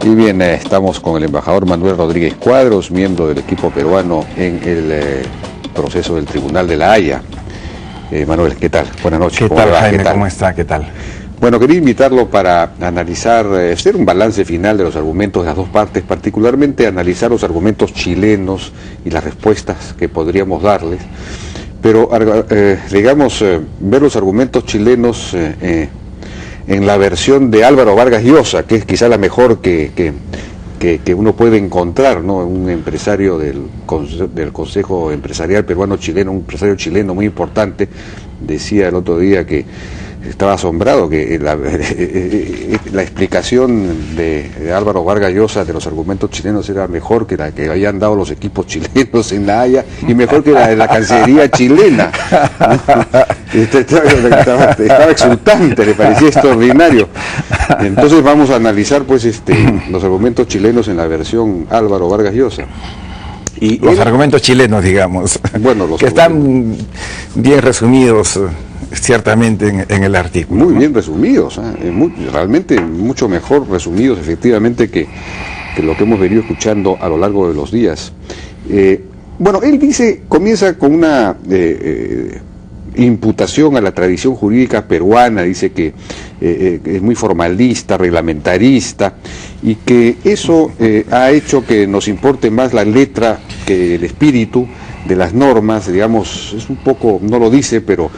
Y bien, estamos con el embajador Manuel Rodríguez Cuadros, miembro del equipo peruano en el proceso del Tribunal de La Haya. Manuel, ¿qué tal? Buenas noches. ¿Qué tal, Jaime? ¿Cómo está? ¿Qué tal? Bueno, quería invitarlo para analizar, hacer un balance final de los argumentos de las dos partes, particularmente analizar los argumentos chilenos y las respuestas que podríamos darles, pero digamos, ver los argumentos chilenos en la versión de Álvaro Vargas Llosa, que es quizá la mejor que uno puede encontrar, ¿no? Un empresario del Consejo Empresarial Peruano-Chileno, un empresario chileno muy importante, decía el otro día que estaba asombrado que la explicación de Álvaro Vargas Llosa de los argumentos chilenos era mejor que la que habían dado los equipos chilenos en La Haya y mejor que la de la Cancillería chilena. Estaba exultante, le parecía extraordinario. Entonces vamos a analizar pues los argumentos chilenos en la versión Álvaro Vargas Llosa. Y los argumentos chilenos, digamos, bueno, que están bien resumidos ciertamente en el artículo. Muy bien resumidos, realmente mucho mejor resumidos efectivamente que lo que hemos venido escuchando a lo largo de los días. Bueno, él comienza con una imputación a la tradición jurídica peruana, dice que es muy formalista, reglamentarista, y que eso ha hecho que nos importe más la letra que el espíritu de las normas, digamos, es un poco, no lo dice, pero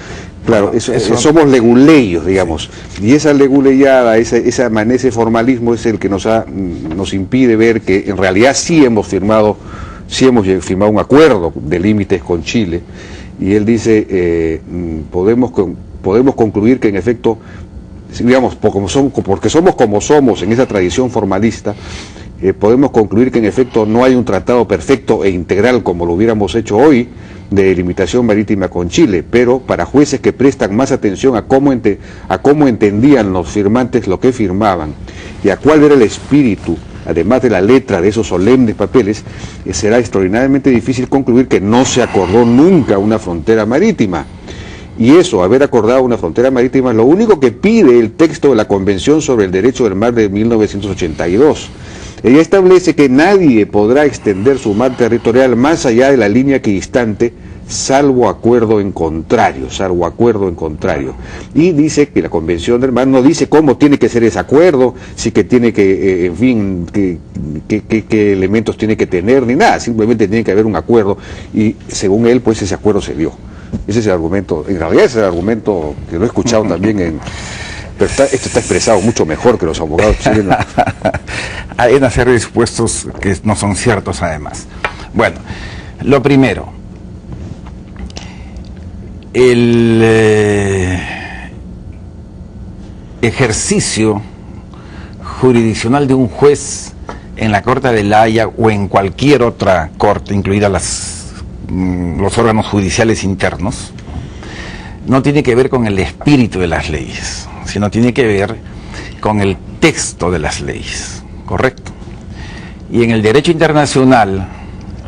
claro, somos leguleyos, digamos, y esa leguleyada, ese formalismo es el que nos impide ver que en realidad sí hemos firmado un acuerdo de límites con Chile, y él dice, podemos concluir que en efecto, digamos, porque somos como somos en esa tradición formalista, podemos concluir que en efecto no hay un tratado perfecto e integral como lo hubiéramos hecho hoy de delimitación marítima con Chile, pero para jueces que prestan más atención a cómo entendían los firmantes lo que firmaban y a cuál era el espíritu, además de la letra de esos solemnes papeles, será extraordinariamente difícil concluir que no se acordó nunca una frontera marítima. Y eso, haber acordado una frontera marítima, es lo único que pide el texto de la Convención sobre el Derecho del Mar de 1982. Ella establece que nadie podrá extender su mar territorial más allá de la línea equidistante, salvo acuerdo en contrario, Y dice que la Convención del Mar no dice cómo tiene que ser ese acuerdo, si que tiene que, en fin, qué elementos tiene que tener, ni nada, simplemente tiene que haber un acuerdo, y según él, pues ese acuerdo se dio. Ese es el argumento, en realidad ese es el argumento que lo he escuchado también pero esto está expresado mucho mejor que los abogados chilenos. Hay una serie de supuestos que no son ciertos además. Bueno, lo primero, el ejercicio jurisdiccional de un juez en la Corte de La Haya o en cualquier otra corte, incluidas los órganos judiciales internos, no tiene que ver con el espíritu de las leyes, sino tiene que ver con el texto de las leyes, ¿correcto? Y en el derecho internacional,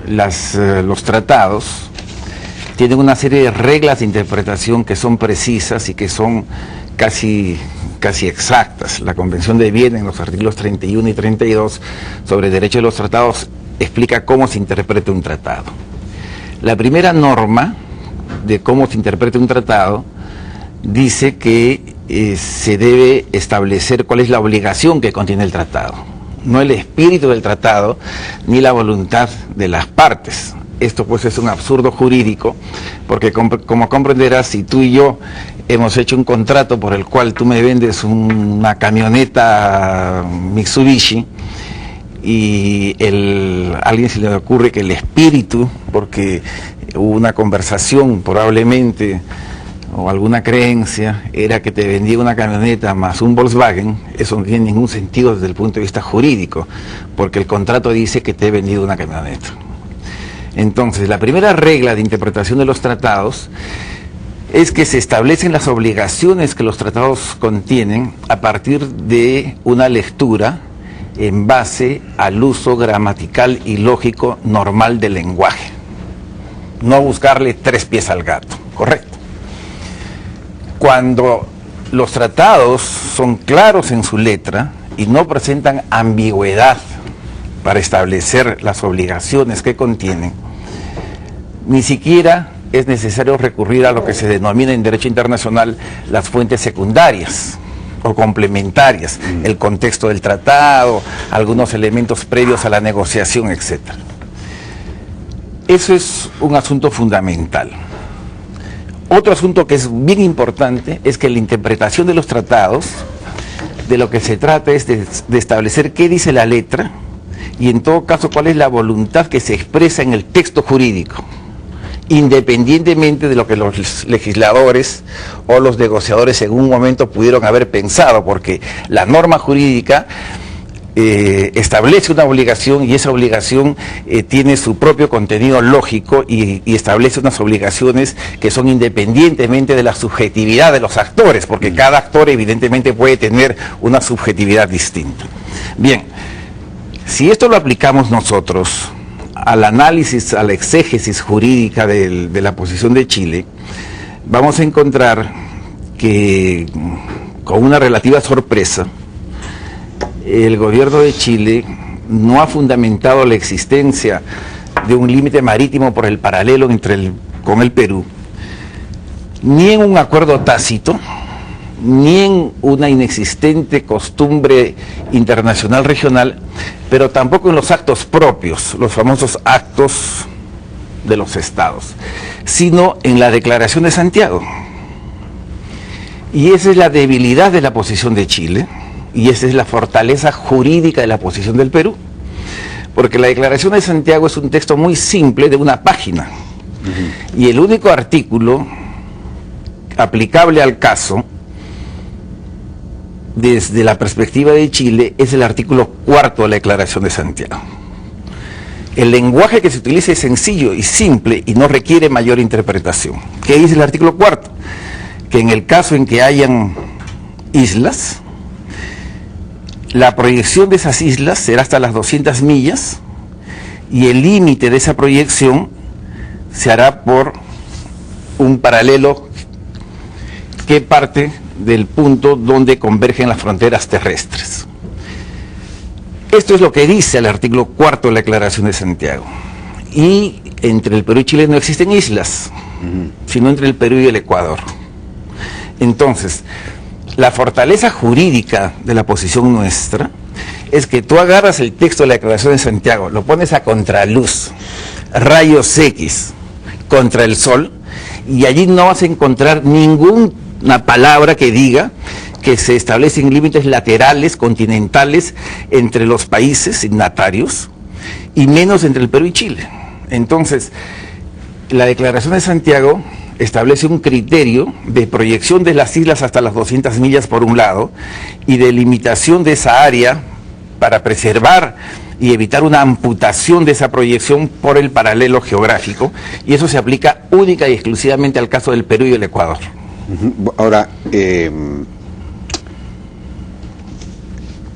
los tratados tienen una serie de reglas de interpretación que son precisas y que son casi exactas. La Convención de Viena, en los artículos 31 y 32 sobre derecho de los tratados, explica cómo se interpreta un tratado. La primera norma de cómo se interpreta un tratado dice que se debe establecer cuál es la obligación que contiene el tratado, no el espíritu del tratado ni la voluntad de las partes. Esto pues es un absurdo jurídico, porque como comprenderás, si tú y yo hemos hecho un contrato por el cual tú me vendes una camioneta Mitsubishi y a alguien se le ocurre que el espíritu, porque hubo una conversación probablemente o alguna creencia, era que te vendía una camioneta más un Volkswagen, eso no tiene ningún sentido desde el punto de vista jurídico, porque el contrato dice que te he vendido una camioneta. Entonces, la primera regla de interpretación de los tratados es que se establecen las obligaciones que los tratados contienen a partir de una lectura en base al uso gramatical y lógico normal del lenguaje. No buscarle tres pies al gato, ¿correcto? Cuando los tratados son claros en su letra, y no presentan ambigüedad para establecer las obligaciones que contienen, ni siquiera es necesario recurrir a lo que se denomina en derecho internacional las fuentes secundarias o complementarias, el contexto del tratado, algunos elementos previos a la negociación, etc. Eso es un asunto fundamental. Otro asunto que es bien importante es que la interpretación de los tratados, de lo que se trata es de establecer qué dice la letra y en todo caso cuál es la voluntad que se expresa en el texto jurídico, independientemente de lo que los legisladores o los negociadores en un momento pudieron haber pensado, porque la norma jurídica establece una obligación y esa obligación tiene su propio contenido lógico y establece unas obligaciones que son independientemente de la subjetividad de los actores, porque cada actor evidentemente puede tener una subjetividad distinta. Bien, si esto lo aplicamos nosotros al análisis, a la exégesis jurídica de la posición de Chile, vamos a encontrar que con una relativa sorpresa el gobierno de Chile no ha fundamentado la existencia de un límite marítimo por el paralelo con el Perú, ni en un acuerdo tácito, ni en una inexistente costumbre internacional regional, pero tampoco en los actos propios, los famosos actos de los estados, sino en la Declaración de Santiago. Y esa es la debilidad de la posición de Chile, y esa es la fortaleza jurídica de la posición del Perú, porque la Declaración de Santiago es un texto muy simple de una página, y el único artículo aplicable al caso desde la perspectiva de Chile es el artículo 4 de la Declaración de Santiago. El lenguaje que se utiliza es sencillo y simple y no requiere mayor interpretación. ¿Qué dice el artículo 4? Que en el caso en que hayan islas, la proyección de esas islas será hasta las 200 millas y el límite de esa proyección se hará por un paralelo que parte del punto donde convergen las fronteras terrestres. Esto es lo que dice el artículo 4 de la Declaración de Santiago. Y entre el Perú y Chile no existen islas, sino entre el Perú y el Ecuador. Entonces, la fortaleza jurídica de la posición nuestra es que tú agarras el texto de la Declaración de Santiago, lo pones a contraluz, rayos X, contra el sol, y allí no vas a encontrar ninguna palabra que diga que se establecen límites laterales, continentales, entre los países signatarios, y menos entre el Perú y Chile. Entonces, la Declaración de Santiago establece un criterio de proyección de las islas hasta las 200 millas por un lado y de limitación de esa área para preservar y evitar una amputación de esa proyección por el paralelo geográfico, y eso se aplica única y exclusivamente al caso del Perú y el Ecuador. Ahora,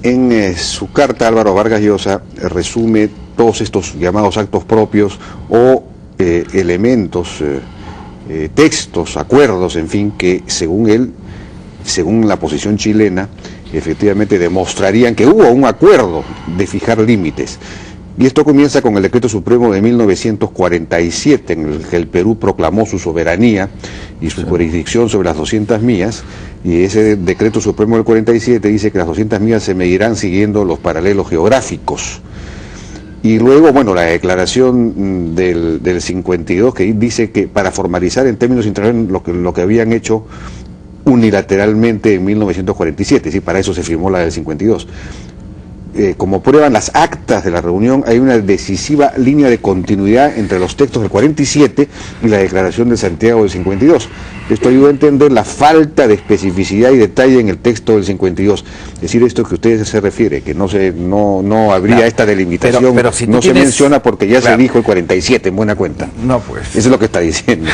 en su carta Álvaro Vargas Llosa resume todos estos llamados actos propios o elementos, textos, acuerdos, en fin, que según él, según la posición chilena, efectivamente demostrarían que hubo un acuerdo de fijar límites. Y esto comienza con el Decreto Supremo de 1947, en el que el Perú proclamó su soberanía y su jurisdicción sobre las 200 millas, y ese Decreto Supremo del 47 dice que las 200 millas se medirán siguiendo los paralelos geográficos. Y luego, bueno, la declaración del 52, que dice que para formalizar en términos internacionales lo que habían hecho unilateralmente en 1947, ¿sí? Para eso se firmó la del 52. Como prueban las actas de la reunión, hay una decisiva línea de continuidad entre los textos del 47 y la Declaración de Santiago del 52. Esto ayuda a entender la falta de especificidad y detalle en el texto del 52. Es decir, esto que usted se refiere, que no habría esta delimitación, pero si no se menciona porque ya se dijo el 47, en buena cuenta. No, pues. Eso es lo que está diciendo.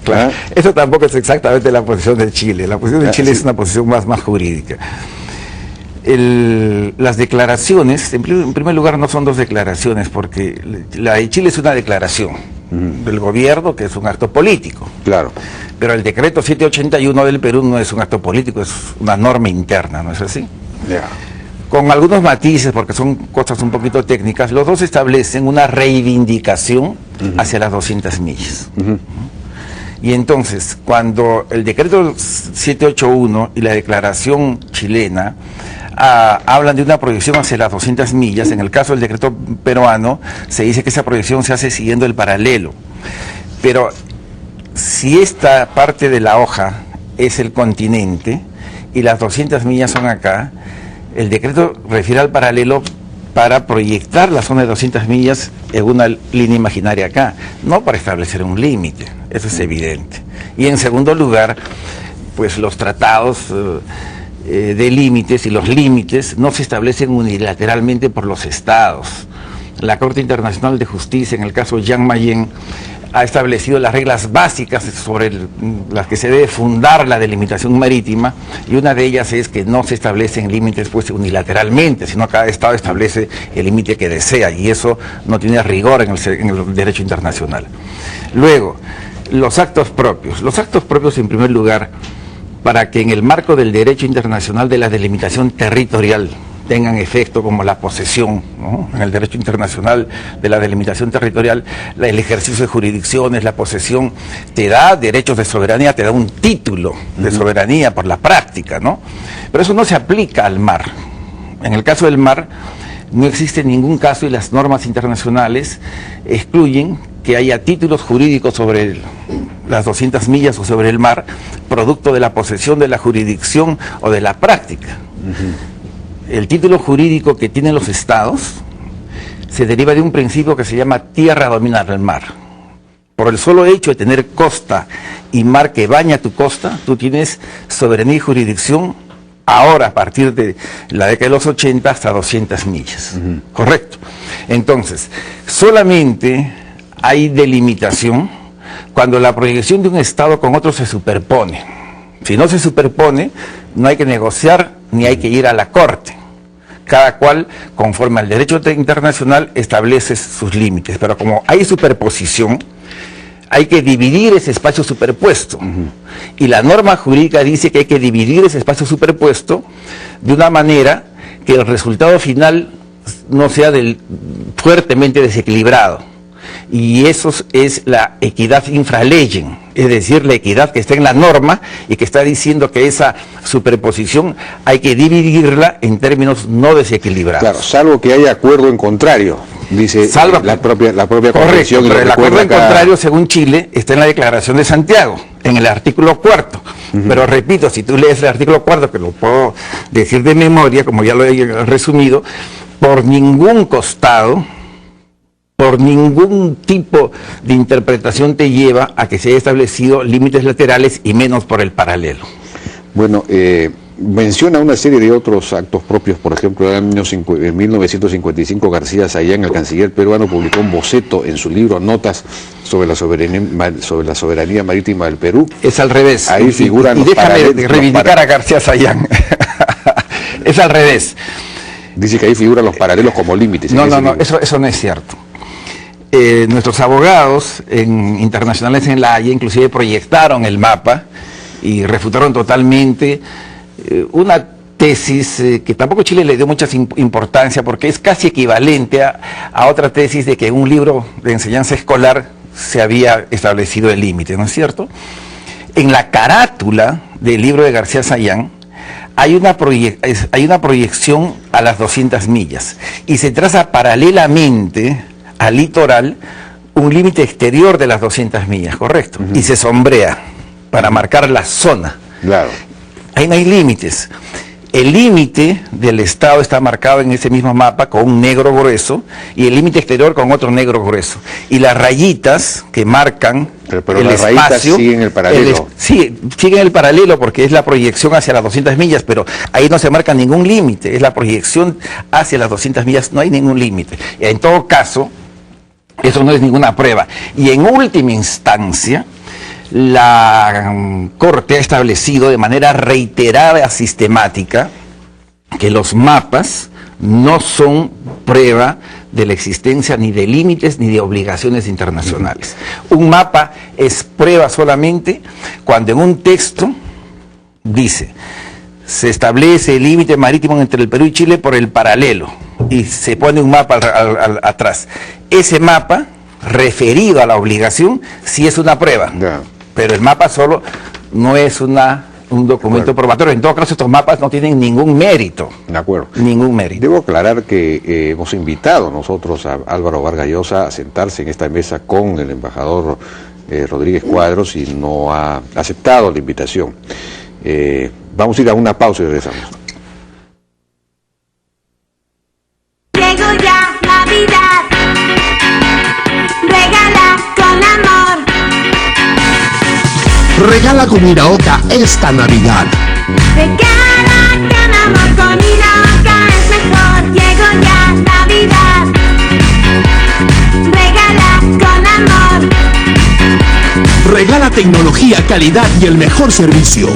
Claro. Eso tampoco es exactamente la posición de Chile. La posición de Chile es una posición más jurídica. Las declaraciones, en primer lugar, no son dos declaraciones, porque la de Chile es una declaración del gobierno, que es un acto político. Claro. Pero el decreto 781 del Perú no es un acto político, es una norma interna, ¿no es así? Ya. Con algunos matices, porque son cosas un poquito técnicas, los dos establecen una reivindicación hacia las 200 millas. Y entonces, cuando el decreto 781 y la declaración chilena hablan de una proyección hacia las 200 millas, en el caso del decreto peruano, se dice que esa proyección se hace siguiendo el paralelo. Pero si esta parte de la hoja es el continente y las 200 millas son acá, el decreto refiere al paralelo para proyectar la zona de 200 millas en una línea imaginaria acá, no para establecer un límite, eso es evidente. Y en segundo lugar, pues los tratados de límites y los límites no se establecen unilateralmente por los estados. La Corte Internacional de Justicia, en el caso Jan Mayen, ha establecido las reglas básicas sobre las que se debe fundar la delimitación marítima, y una de ellas es que no se establecen límites pues unilateralmente, sino cada estado establece el límite que desea, y eso no tiene rigor en el derecho internacional. Luego, los actos propios. Los actos propios, en primer lugar, para que en el marco del derecho internacional de la delimitación territorial tengan efecto como la posesión, ¿no? En el derecho internacional de la delimitación territorial, el ejercicio de jurisdicciones, la posesión, te da derechos de soberanía, te da un título de soberanía por la práctica, ¿no? Pero eso no se aplica al mar. En el caso del mar, no existe ningún caso y las normas internacionales excluyen que haya títulos jurídicos sobre las 200 millas o sobre el mar, producto de la posesión, de la jurisdicción o de la práctica. El título jurídico que tienen los estados se deriva de un principio que se llama tierra domina el mar. Por el solo hecho de tener costa y mar que baña tu costa, tú tienes soberanía y jurisdicción ahora, a partir de la década de los 80 hasta 200 millas. Correcto. Entonces, solamente hay delimitación cuando la proyección de un estado con otro se superpone. Si no se superpone, no hay que negociar ni hay que ir a la corte. Cada cual, conforme al derecho internacional, establece sus límites. Pero como hay superposición, hay que dividir ese espacio superpuesto. Y la norma jurídica dice que hay que dividir ese espacio superpuesto de una manera que el resultado final no sea fuertemente desequilibrado. Y eso es la equidad infralegen, es decir, la equidad que está en la norma y que está diciendo que esa superposición hay que dividirla en términos no desequilibrados. Claro, salvo que haya acuerdo en contrario, dice la propia convención. Pero el acuerdo en contrario, según Chile, está en la Declaración de Santiago, en el artículo 4. Pero repito, si tú lees el artículo 4, que lo puedo decir de memoria, como ya lo he resumido, por ningún costado, por ningún tipo de interpretación te lleva a que se haya establecido límites laterales y menos por el paralelo. Bueno, menciona una serie de otros actos propios. Por ejemplo, en 1955 García Sayán, el canciller peruano, publicó un boceto en su libro Notas sobre la soberanía marítima del Perú. Es al revés. Ahí figuran y déjame reivindicar a García Sayán. Es al revés. Dice que ahí figuran los paralelos como límites. No, eso no es cierto. Nuestros abogados internacionales en La Haya inclusive proyectaron el mapa y refutaron totalmente una tesis que tampoco Chile le dio mucha importancia, porque es casi equivalente a otra tesis de que en un libro de enseñanza escolar se había establecido el límite, ¿no es cierto? En la carátula del libro de García Sayán hay una proyección a las 200 millas y se traza paralelamente al litoral un límite exterior de las 200 millas, ¿correcto? Y se sombrea para marcar la zona. Claro. Ahí no hay límites. El límite del estado está marcado en ese mismo mapa con un negro grueso y el límite exterior con otro negro grueso. Y las rayitas que marcan pero el las espacio, rayitas siguen el paralelo. Sí, siguen el paralelo porque es la proyección hacia las 200 millas, pero ahí no se marca ningún límite. Es la proyección hacia las 200 millas, no hay ningún límite. En todo caso, eso no es ninguna prueba. Y en última instancia, la Corte ha establecido de manera reiterada, sistemática, que los mapas no son prueba de la existencia ni de límites ni de obligaciones internacionales. Un mapa es prueba solamente cuando en un texto dice: se establece el límite marítimo entre el Perú y Chile por el paralelo y se pone un mapa atrás. Ese mapa, referido a la obligación, sí es una prueba, pero el mapa solo no es un documento probatorio. En todo caso, estos mapas no tienen ningún mérito. De acuerdo. Ningún mérito. Debo aclarar que hemos invitado nosotros a Álvaro Vargas Llosa a sentarse en esta mesa con el embajador Rodríguez Cuadros y no ha aceptado la invitación. Vamos a ir a una pausa y regresamos. Llegó ya Navidad, regala con amor. Regala con Iraoka esta Navidad. Regala con amor, con Iraoka es mejor. Llegó ya Navidad, regala con amor. Regala tecnología, calidad y el mejor servicio.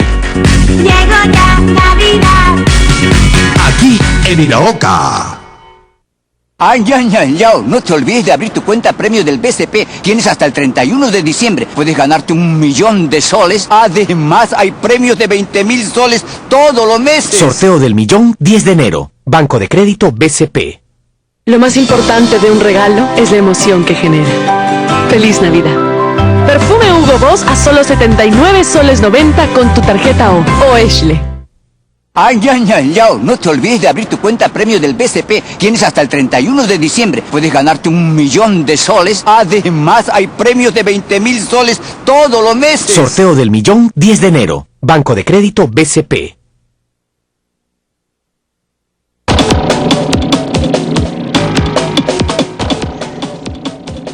Llegó ya Navidad. Aquí en Iraoka. Ay, no te olvides de abrir tu cuenta premio del BCP. Tienes hasta el 31 de diciembre. Puedes ganarte 1.000.000 de soles. Además, hay premios de 20.000 soles todos los meses. Sorteo del millón, 10 de enero. Banco de Crédito BCP. Lo más importante de un regalo es la emoción que genera. ¡Feliz Navidad! Perfume Hugo Boss a solo 79 soles 90 con tu tarjeta O Ashley. Ay, no te olvides de abrir tu cuenta premio del BCP. Tienes hasta el 31 de diciembre. Puedes ganarte 1.000.000 de soles. Además, hay premios de 20.000 soles todos los meses. Sorteo del millón, 10 de enero. Banco de Crédito BCP.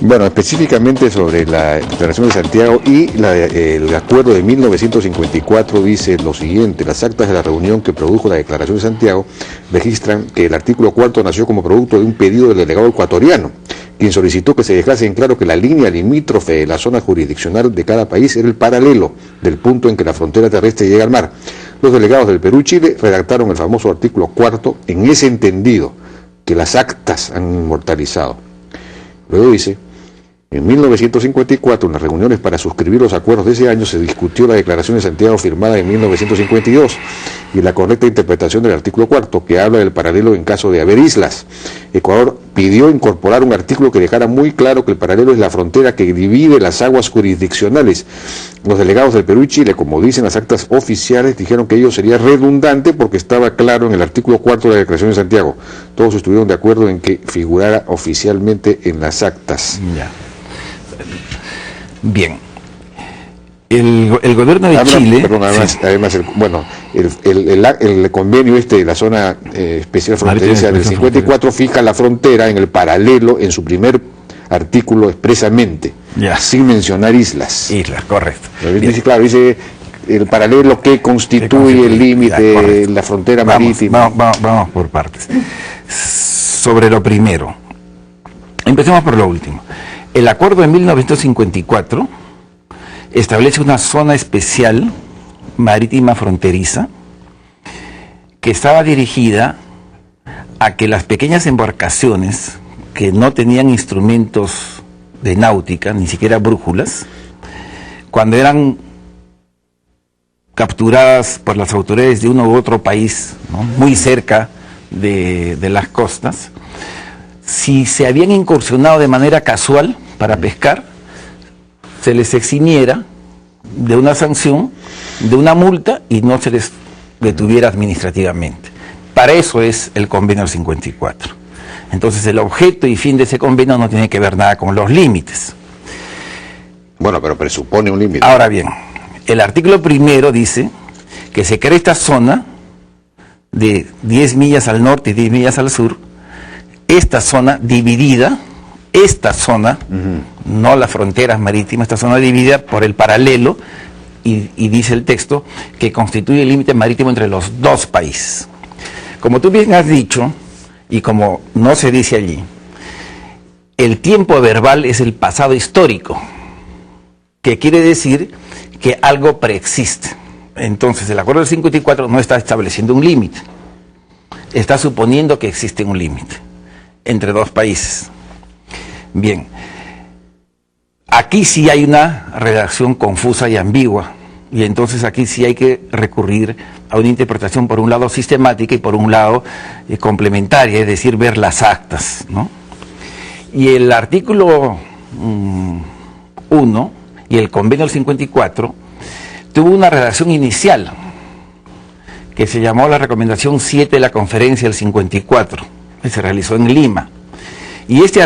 Bueno, específicamente sobre la Declaración de Santiago y el acuerdo de 1954 dice lo siguiente: las actas de la reunión que produjo la Declaración de Santiago registran que el artículo 4 nació como producto de un pedido del delegado ecuatoriano, quien solicitó que se dejase en claro que la línea limítrofe de la zona jurisdiccional de cada país era el paralelo del punto en que la frontera terrestre llega al mar. Los delegados del Perú y Chile redactaron el famoso artículo 4 en ese entendido que las actas han inmortalizado. Luego dice: en 1954, en las reuniones para suscribir los acuerdos de ese año, se discutió la Declaración de Santiago firmada en 1952 y la correcta interpretación del artículo 4, que habla del paralelo en caso de haber islas. Ecuador pidió incorporar un artículo que dejara muy claro que el paralelo es la frontera que divide las aguas jurisdiccionales. Los delegados del Perú y Chile, como dicen las actas oficiales, dijeron que ello sería redundante porque estaba claro en el artículo 4 de la Declaración de Santiago. Todos estuvieron de acuerdo en que figurara oficialmente en las actas. Ya. Bien, el gobierno de Chile... Perdón, además el convenio de la zona especial fronteriza del 54 fija la frontera en el paralelo en su primer artículo expresamente, sin mencionar islas. Islas, correcto. Dice, claro, dice el paralelo que constituye el límite, la frontera marítima. Vamos por partes. Sobre lo primero, empecemos por lo último. El acuerdo de 1954 establece una zona especial marítima fronteriza que estaba dirigida a que las pequeñas embarcaciones que no tenían instrumentos de náutica, ni siquiera brújulas, cuando eran capturadas por las autoridades de uno u otro país, ¿no?, muy cerca de las costas, si se habían incursionado de manera casual para pescar, se les eximiera de una sanción, de una multa, y no se les detuviera administrativamente. Para eso es el convenio 54. Entonces el objeto y fin de ese convenio no tiene que ver nada con los límites. Bueno, pero presupone un límite. Ahora bien, el artículo primero dice que se crea esta zona de 10 millas al norte y 10 millas al sur, esta zona dividida, no las fronteras marítimas, esta zona dividida por el paralelo, y dice el texto que constituye el límite marítimo entre los dos países. Como tú bien has dicho, y como no se dice allí, el tiempo verbal es el pasado histórico, que quiere decir que algo preexiste. Entonces el acuerdo del 54 no está estableciendo un límite, está suponiendo que existe un límite entre dos países. Bien, aquí sí hay una redacción confusa y ambigua Y entonces aquí sí hay que recurrir a una interpretación por un lado sistemática y por un lado complementaria, es decir, ver las actas, ¿no? Y el artículo 1 y el convenio del 54 tuvo una redacción inicial que se llamó la recomendación 7 de la conferencia del 54, que se realizó en Lima. Y esta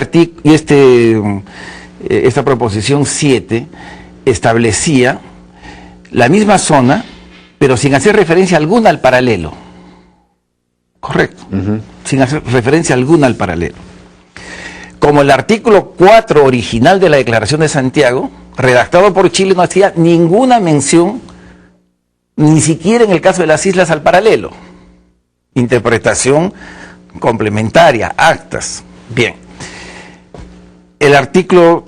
proposición 7 establecía la misma zona, pero sin hacer referencia alguna al paralelo. Correcto. Sin hacer referencia alguna al paralelo. Como el artículo 4 original de la Declaración de Santiago, redactado por Chile, no hacía ninguna mención, ni siquiera en el caso de las islas, al paralelo. Interpretación complementaria, actas. Bien. El artículo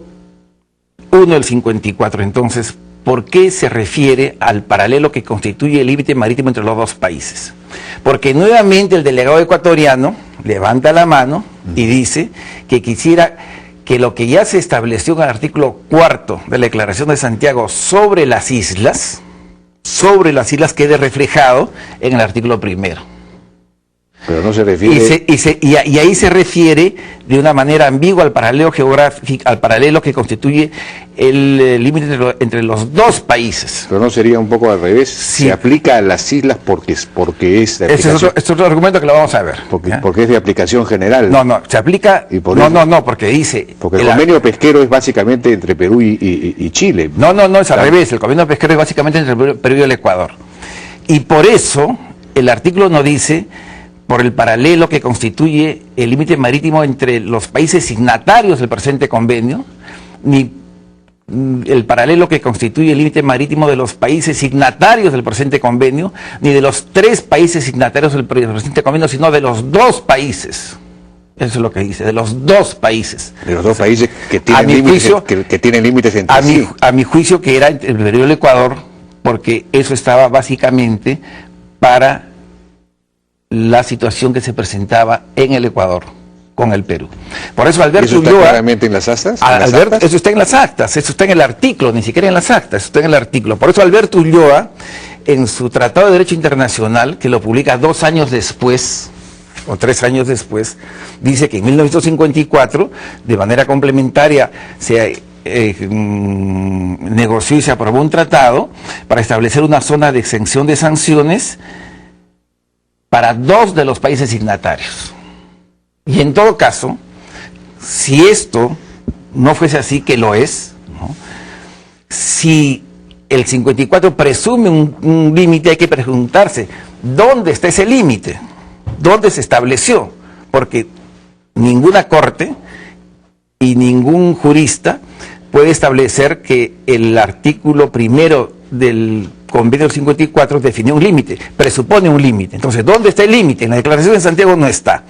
1 del 54, entonces, ¿por qué se refiere al paralelo que constituye el límite marítimo entre los dos países? Porque nuevamente el delegado ecuatoriano levanta la mano y dice que quisiera que lo que ya se estableció en el artículo 4 de la Declaración de Santiago sobre las islas quede reflejado en el artículo 1. Pero no se refiere... Y ahí se refiere de una manera ambigua al paralelo geográfico, al paralelo que constituye el límite entre los dos países. Pero no sería un poco al revés. Sí. Se aplica a las islas porque es de Ese aplicación. es otro argumento que lo vamos a ver. Porque es de aplicación general. No, se aplica... porque dice... Porque el convenio pesquero es básicamente entre Perú y Chile. No, es al revés. El convenio pesquero es básicamente entre Perú y el Ecuador. Y por eso el artículo no dice... por el paralelo que constituye el límite marítimo entre los países signatarios del presente convenio, ni el paralelo que constituye el límite marítimo de los países signatarios del presente convenio, ni de los 3 países signatarios del presente convenio, sino de los 2 países. Eso es lo que dice, de los 2 países. De los 2 países que tienen límites, que tienen límites entre sí. A mi juicio que era entre el Perú y el Ecuador, porque eso estaba básicamente para la situación que se presentaba en el Ecuador con el Perú. Por eso Alberto ¿Eso está Ulloa... claramente en las actas? Eso está en las actas, eso está en el artículo, ni siquiera en las actas, eso está en el artículo. Por eso Alberto Ulloa, en su Tratado de Derecho Internacional, que lo publica 2 años después, o 3 años después, dice que en 1954, de manera complementaria, se negoció y se aprobó un tratado para establecer una zona de exención de sanciones para 2 de los países signatarios. Y en todo caso, si esto no fuese así, que lo es, ¿no? Si el 54 presume un límite, hay que preguntarse, ¿dónde está ese límite? ¿Dónde se estableció? Porque ninguna corte y ningún jurista puede establecer que el artículo 1 del convenio 54 define un límite, presupone un límite. Entonces, ¿dónde está el límite? En la Declaración de Santiago no está.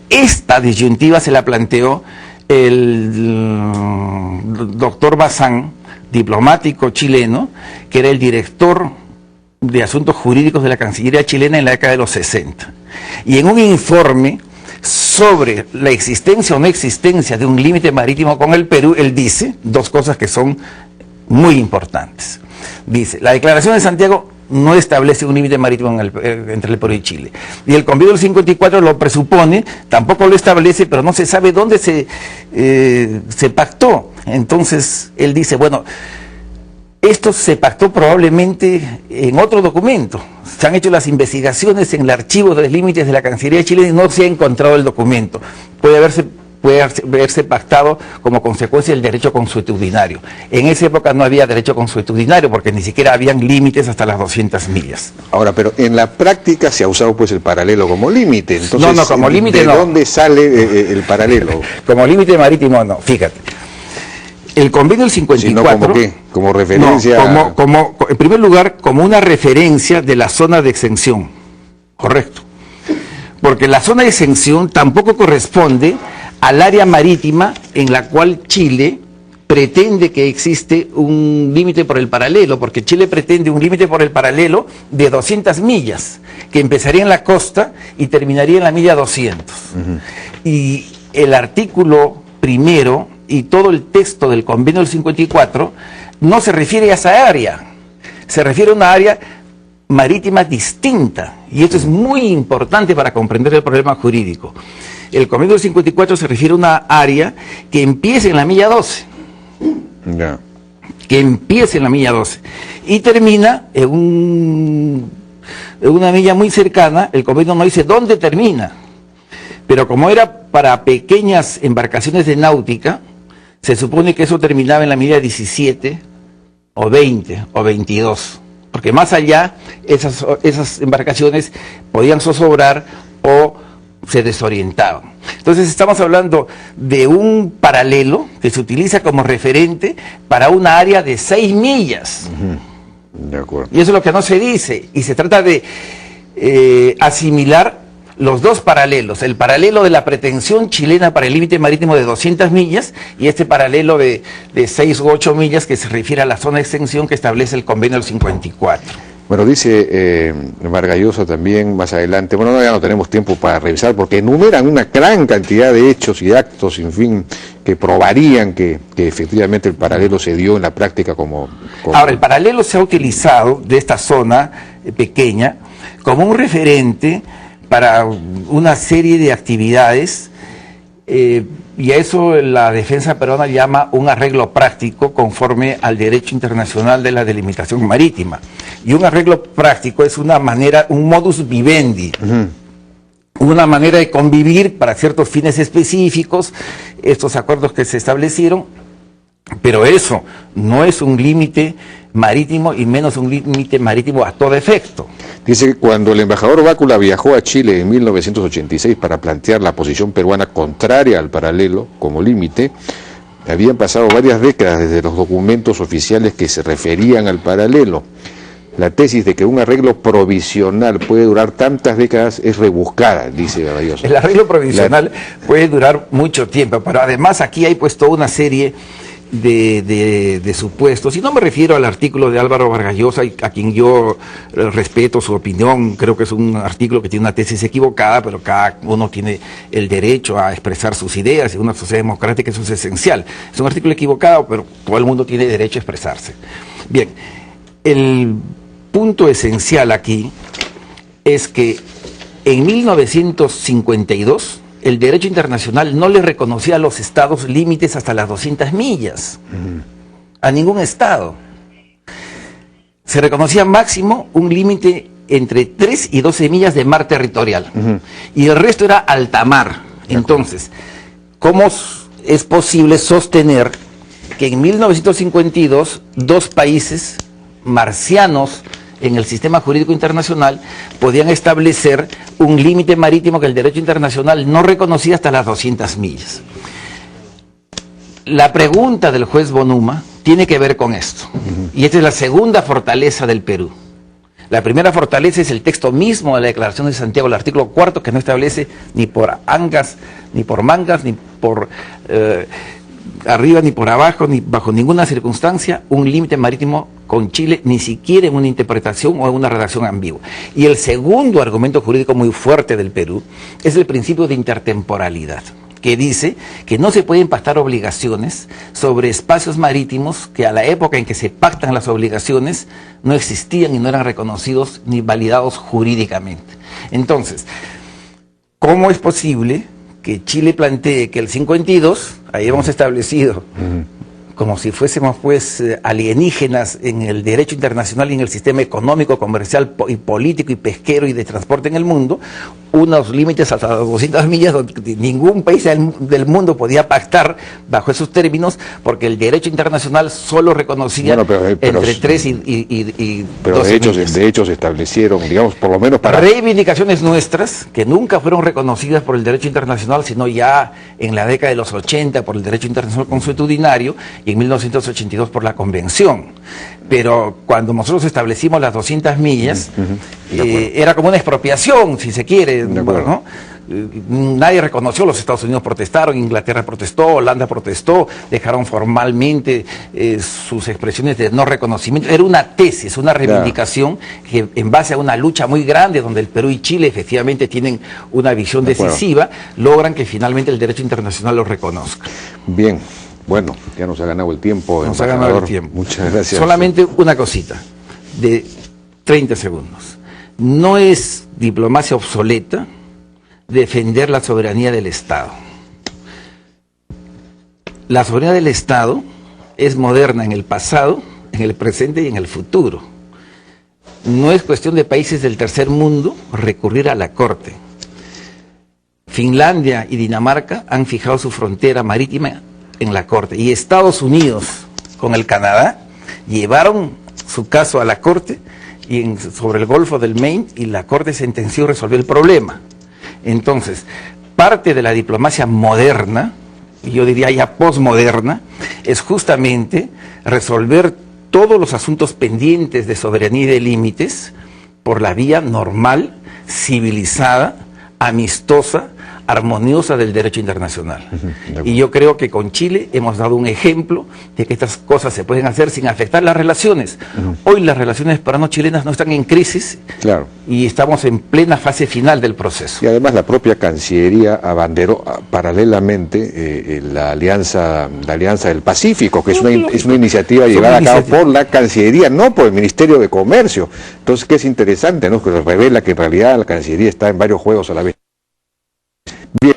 Esta disyuntiva se la planteó el doctor Bazán, diplomático chileno, que era el director de Asuntos Jurídicos de la Cancillería chilena en la década de los 60. Y en un informe sobre la existencia o no existencia de un límite marítimo con el Perú, él dice 2 cosas que son muy importantes. Dice, la Declaración de Santiago no establece un límite marítimo entre el Perú y Chile. Y el convenio del 54 lo presupone, tampoco lo establece, pero no se sabe dónde se pactó. Entonces, él dice, bueno, esto se pactó probablemente en otro documento. Se han hecho las investigaciones en el archivo de límites de la Cancillería chilena y no se ha encontrado el documento. Puede haberse pactado como consecuencia del derecho consuetudinario. En esa época no había derecho consuetudinario porque ni siquiera habían límites hasta las 200 millas. Ahora, pero en la práctica se ha usado pues el paralelo como límite. Entonces, no, como límite no. ¿De dónde sale el paralelo? Como límite marítimo no, fíjate. El convenio del 54... ¿Como qué? ¿Como referencia? No, en primer lugar, como una referencia de la zona de exención. Correcto. Porque la zona de exención tampoco corresponde al área marítima en la cual Chile pretende que existe un límite por el paralelo, porque Chile pretende un límite por el paralelo de 200 millas, que empezaría en la costa y terminaría en la milla 200. Y el artículo 1 y todo el texto del convenio del 54 no se refiere a esa área, se refiere a una área marítima distinta, y esto es muy importante para comprender el problema jurídico. El convenio del 54 se refiere a una área que empieza en la milla 12. Ya. Que empieza en la milla 12 y termina en una milla muy cercana. El convenio no dice dónde termina, pero como era para pequeñas embarcaciones de náutica, se supone que eso terminaba en la milla 17 o 20 o 22, porque más allá esas embarcaciones podían zozobrar o se desorientaban. Entonces estamos hablando de un paralelo que se utiliza como referente para una área de 6 millas. De acuerdo. Y eso es lo que no se dice, y se trata de asimilar los dos paralelos, el paralelo de la pretensión chilena para el límite marítimo de 200 millas y este paralelo de 6 u 8 millas que se refiere a la zona de extensión que establece el convenio del 54. Bueno, dice Vargas Llosa también más adelante, bueno, ya no tenemos tiempo para revisar porque enumeran una gran cantidad de hechos y actos, en fin, que probarían que efectivamente el paralelo se dio en la práctica como... Ahora, el paralelo se ha utilizado de esta zona pequeña como un referente para una serie de actividades y a eso la defensa peruana llama un arreglo práctico conforme al derecho internacional de la delimitación marítima. Y un arreglo práctico es una manera, un modus vivendi, una manera de convivir para ciertos fines específicos, estos acuerdos que se establecieron, pero eso no es un límite marítimo y menos un límite marítimo a todo efecto. Dice que cuando el embajador Bácula viajó a Chile en 1986 para plantear la posición peruana contraria al paralelo como límite, habían pasado varias décadas desde los documentos oficiales que se referían al paralelo. La tesis de que un arreglo provisional puede durar tantas décadas es rebuscada, dice Vargas Llosa. El arreglo provisional puede durar mucho tiempo, pero además aquí hay pues toda una serie de supuestos, y no me refiero al artículo de Álvaro Vargas Llosa, a quien yo respeto su opinión, creo que es un artículo que tiene una tesis equivocada, pero cada uno tiene el derecho a expresar sus ideas, en una sociedad democrática eso es esencial. Es un artículo equivocado, pero todo el mundo tiene derecho a expresarse. Bien, el punto esencial aquí es que en 1952 el derecho internacional no le reconocía a los estados límites hasta las 200 millas, a ningún estado. Se reconocía máximo un límite entre 3 y 12 millas de mar territorial, y el resto era alta mar. Entonces, ¿cómo es posible sostener que en 1952 dos países marcianos en el sistema jurídico internacional podían establecer un límite marítimo que el derecho internacional no reconocía hasta las 200 millas? La pregunta del juez Bonuma tiene que ver con esto, y esta es la segunda fortaleza del Perú. La primera fortaleza es el texto mismo de la Declaración de Santiago, el artículo 4, que no establece ni por angas, ni por mangas, ni por arriba, ni por abajo, ni bajo ninguna circunstancia, un límite marítimo con Chile, ni siquiera en una interpretación o en una redacción ambigua. Y el segundo argumento jurídico muy fuerte del Perú es el principio de intertemporalidad, que dice que no se pueden pactar obligaciones sobre espacios marítimos que a la época en que se pactan las obligaciones no existían y no eran reconocidos ni validados jurídicamente. Entonces, ¿cómo es posible que Chile plantee que el 52, ahí hemos establecido, como si fuésemos pues alienígenas en el derecho internacional y en el sistema económico, comercial y político y pesquero y de transporte en el mundo, unos límites hasta 200 millas donde ningún país del mundo podía pactar bajo esos términos, porque el derecho internacional solo reconocía entre 3 y 12 millas. De hecho se establecieron, digamos, por lo menos para... reivindicaciones nuestras que nunca fueron reconocidas por el derecho internacional, sino ya en la década de los 80 por el derecho internacional consuetudinario y en 1982 por la Convención. Pero cuando nosotros establecimos las 200 millas, era como una expropiación, si se quiere, ¿no? Nadie reconoció, los Estados Unidos protestaron, Inglaterra protestó, Holanda protestó, dejaron formalmente sus expresiones de no reconocimiento. Era una tesis, una reivindicación que en base a una lucha muy grande donde el Perú y Chile efectivamente tienen una visión decisiva, logran que finalmente el derecho internacional lo reconozca. Bien, bueno, ya nos ha ganado el tiempo. Nos ha ganado el tiempo. Muchas gracias. Solamente una cosita. de 30 segundos. No es diplomacia obsoleta defender la soberanía del Estado. La soberanía del Estado es moderna en el pasado, en el presente y en el futuro. No es cuestión de países del tercer mundo recurrir a la Corte. Finlandia y Dinamarca han fijado su frontera marítima en la Corte, y Estados Unidos con el Canadá llevaron su caso a la Corte y sobre el Golfo del Maine, y la Corte sentenció y resolvió el problema. Entonces, parte de la diplomacia moderna, y yo diría ya posmoderna, es justamente resolver todos los asuntos pendientes de soberanía y de límites por la vía normal, civilizada, amistosa, armoniosa del derecho internacional. Y yo creo que con Chile hemos dado un ejemplo de que estas cosas se pueden hacer sin afectar las relaciones. Hoy las relaciones peruano-chilenas no están en crisis, claro, y estamos en plena fase final del proceso. Y además la propia Cancillería abanderó paralelamente la alianza del Pacífico, que es una iniciativa llevada a cabo por la Cancillería, no por el Ministerio de Comercio. Entonces, que es interesante, ¿no? Que revela que en realidad la Cancillería está en varios juegos a la vez. Bien,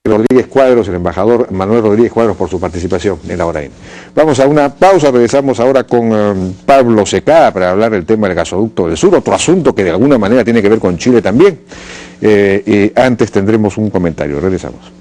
Rodríguez Cuadros, el embajador Manuel Rodríguez Cuadros, por su participación en la hora N. Vamos a una pausa, regresamos ahora con Pablo Secada para hablar del tema del gasoducto del sur, otro asunto que de alguna manera tiene que ver con Chile también. Antes tendremos un comentario, regresamos.